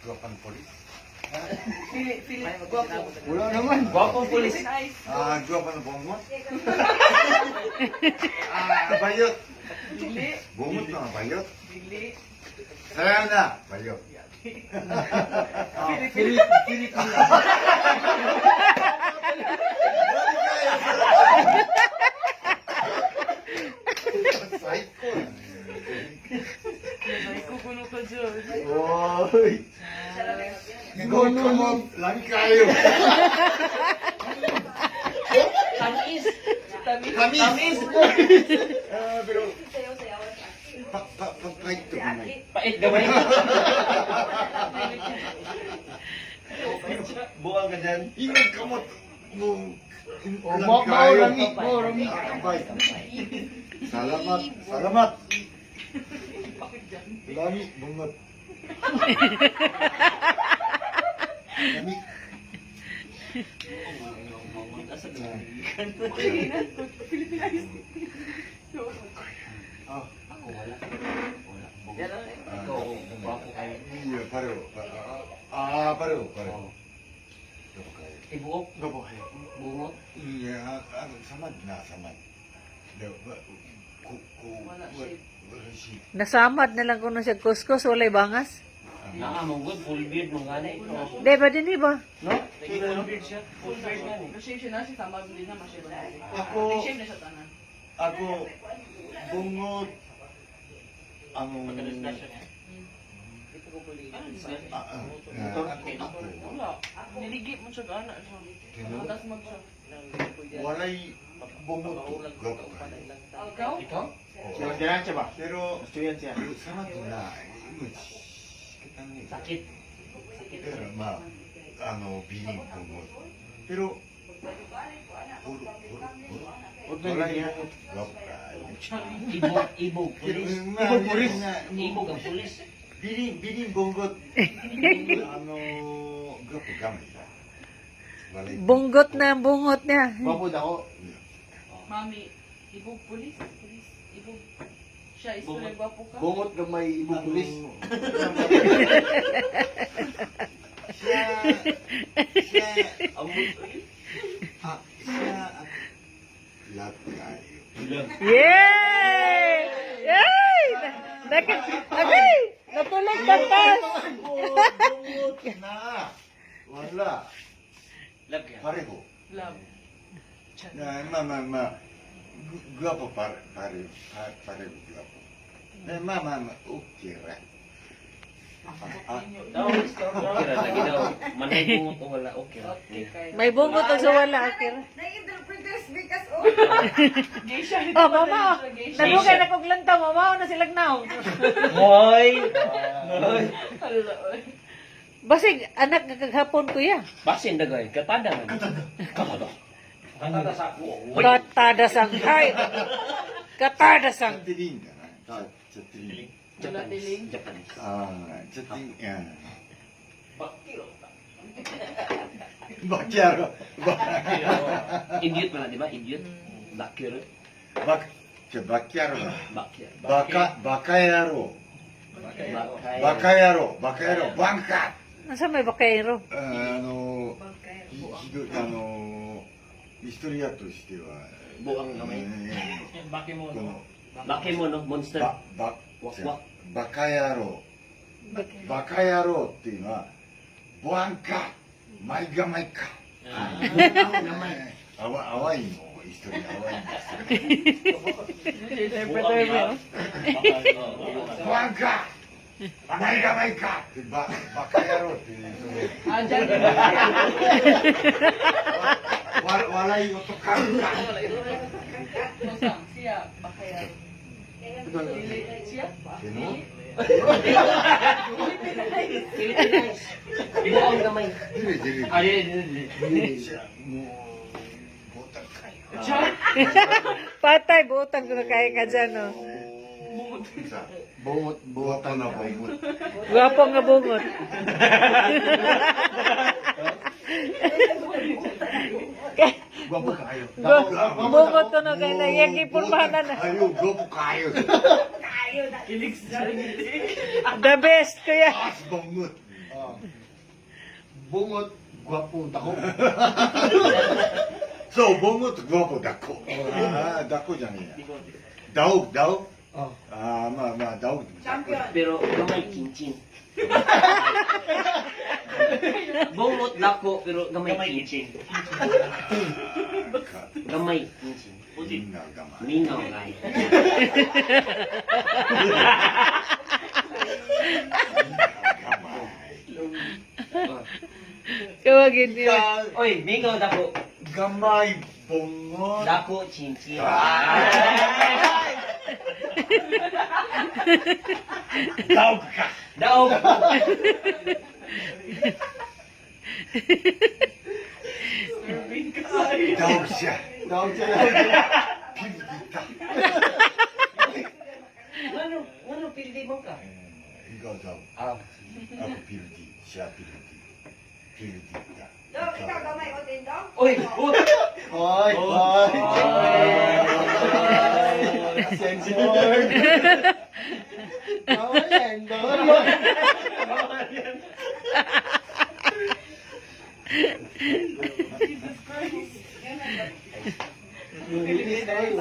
Guwapan polis. Guwapo. Wala naman. Gwapong pulis. Guwapan bongot. Bayot. Dili. Bongot na, bayot. Dili. Sayang na, bayot. Pilipino. Psycho. Ay, kukulo ka dyan. Oy. Gono mo, lagi kayo. Tamis. Kamis. Pero, pait to kumay. Pait gamay. Buang ka dyan. Ingat kamot mo. Rami. Abay. Salamat. Salamat. Lami, bungot. Lami. Ako wala. Yan lang eh. Ikaw, gwapo kayo. Iya, pareho. Pareho. Ibuok. Bungot. Iya, samad na, samad. Wala shape. Wala shape. Nasamad na lang kuno siya kuskus, walay bangas. Nakamunggod, full beard mo gani. Di ba din ba? No? Full beard siya. Full beard gani. Kasi siya na siya tama din na masya ba. Ako- Shame na siya tanan. Ako, bungot, ang... Ako, Wala. Niligit mo siya gana siya. Matas mo siya. walay bungot to. Gapo kayo. Ikaw? Ikaw? Oo. siya ba? Pero, Gusto yan siya. samad na. Kitang Sakit. pero, biling bungot. Pero, walay gapo kayo. Ibog. Pulis. Ibog pulis. Ibog ang pulis. Biling bungot. Gapo gamay. Walay Bunggot na ang bungot niya. Babod ako. Mami, ibog pulis. Ibog. Siya, istorya gwapo ka. Bungot gamay ibog pulis. Siya, lahat kayo. Yay! Yay! Okay! Natulog batas! Bungot na. Wala. Love yan. Pareho. Love. Guwapo pareho guwapo. Okay ra. Okay ra lagi daw. Manay bungot o wala. Okay ra. Okay, kaya. May bungot o sa wala. Okay. Geisha. Oh, mama. Geisha. Nalugay na kong lantaw. Mama, na silang naong. Moy! Ano na, oy. Basig, anak kagahapon ko ya. Basin dagay. Katada man. Katada. Katada sa ako. Katadasang hay. Katadasang. Tiling ka na. Tiling. Tiling. Japanese. Tiling. Yan. Bakiro. Bakyaro. Idiot man na, di ba? Idiot. Bakiro. Bakyaro. Bakiro. Bakayaro. Bakayaro. Bangkat. Nasa may bakayero? ヒストリアとしては、 Buang kamay. この Bakemono, monster. バ Wakwak. バカ野郎バカ野郎っていうのはボアンカマイガマイカ淡いの一人淡いんですよ ボアンカマイガマイカってバカ野郎っていうその Ah, dyan. 笑い事かんか Masang, siya, bakaya. Dili, siya? Sino? Philippines. Buang kamay. Dili, dili. Ah, dili. Siya, mo botak kayo. Patay, butang ko na kaya ka dyan, no? Isa, botak na bungot. Gwapo nga bungot. Gwapo kayo. Bungot ko na kaya nagyang ipurmahan na. Ayo, gwapo kayo. Kilig sa The best, kuya. As bungot. Oh. Bungot, gwapo, dako. So, bungot, guwapo, dako. Ah, dako じゃねえや。daog, daog? Oh. Ah, daog. Pero gamay kinchin. Bungot dako pero gamay kinchin. Gamay kinchin. Minna gamay. Minaw ngay. Kawagin niya. Oy, mingaw dako. Gamay, bungot. Dako chinchin. Daog ka. Daog. Daog siya. Daog siya. Pilita. Ano pildi mo ka? Ikaw daog. Ah. Ako pildi. Siya pildi. Pilita. Oy, Oy, oy. Censored. Bawal yan, bawal yan. Jesus Christ. Yung bilis na yun.